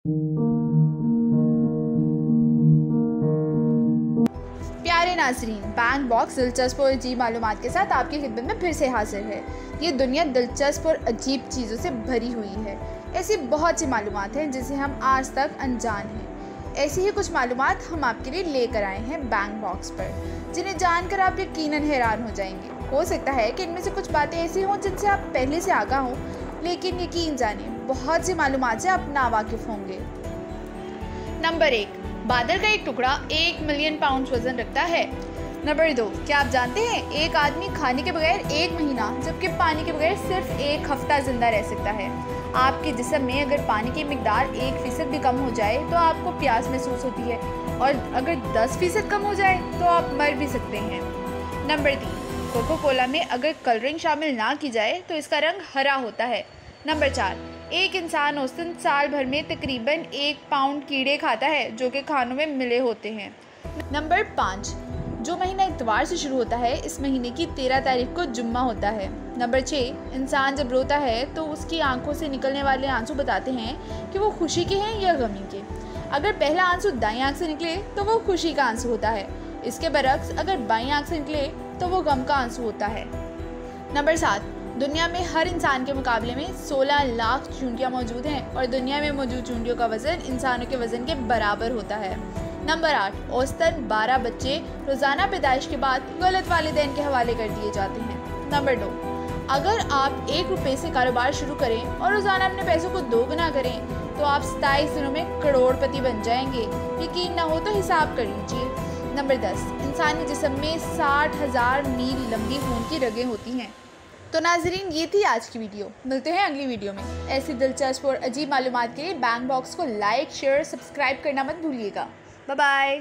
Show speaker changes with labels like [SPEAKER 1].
[SPEAKER 1] प्यारे नाज़रीन, bank box दिलचस्प और अजीब मालूमात के साथ आपकी खिदमत में फिर से हाजिर है। ये दुनिया दिलचस्प और अजीब चीज़ों से भरी हुई है। ऐसी बहुत सी मालूमात हैं जिसे हम आज तक अनजान हैं। ऐसी ही कुछ मालूमात हम आपके लिए लेकर आए हैं बैंक बॉक्स पर, जिन्हें जानकर आप यकीनन हैरान हो जाएंगे। हो सकता है कि इनमें से कुछ बातें ऐसी हों जिनसे आप पहले से आगाह हों, लेकिन यकीन जानिए बहुत सी मालूमात से आप नावाकिफ़ होंगे। नंबर 1, बादल का एक टुकड़ा 1 मिलियन पाउंड वजन रखता है। नंबर 2, क्या आप जानते हैं एक आदमी खाने के बगैर 1 महीना जबकि पानी के बगैर सिर्फ 1 हफ्ता जिंदा रह सकता है। आपके जिस्म में अगर पानी की मिकदार 1% भी कम हो जाए तो आपको प्यास महसूस होती है, और अगर 10% कम हो जाए तो आप मर भी सकते हैं। नंबर 3, कोको कोला में अगर कलरिंग शामिल ना की जाए तो इसका रंग हरा होता है। नंबर 4, एक इंसान औसतन साल भर में तकरीबन 1 पाउंड कीड़े खाता है जो कि खानों में मिले होते हैं। नंबर 5, जो महीना इतवार से शुरू होता है इस महीने की 13 तारीख को जुम्मा होता है। नंबर 6, इंसान जब रोता है तो उसकी आंखों से निकलने वाले आंसू बताते हैं कि वो खुशी के हैं या गमी के। अगर पहला आंसू दाईं आंख से निकले तो वो खुशी का आंसू होता है। इसके बरक्स अगर बाईं आंख से निकले तो वो गम का आंसू होता है। नंबर 7, दुनिया में हर इंसान के मुकाबले में 16 लाख चूंटियाँ मौजूद हैं और दुनिया में मौजूद चूंटियों का वज़न इंसानों के वज़न के बराबर होता है। नंबर 8, औसतन 12 बच्चे रोज़ाना पैदाइश के बाद गलत वालिदैन के हवाले कर दिए जाते हैं। नंबर 9, अगर आप 1 रुपये से कारोबार शुरू करें और रोज़ाना अपने पैसों को 2 गुना करें तो आप 27 दिनों में करोड़पति बन जाएंगे। यकीन ना हो तो हिसाब कर लीजिए। नंबर 10, इंसानी जिस्म में 60,000 मील लंबी खून की रगें होती हैं। तो नाजरीन, ये थी आज की वीडियो। मिलते हैं अगली वीडियो में। ऐसी दिलचस्प और अजीब मालूमात के लिए बैंक बॉक्स को लाइक, शेयर, सब्सक्राइब करना मत भूलिएगा। Bye bye.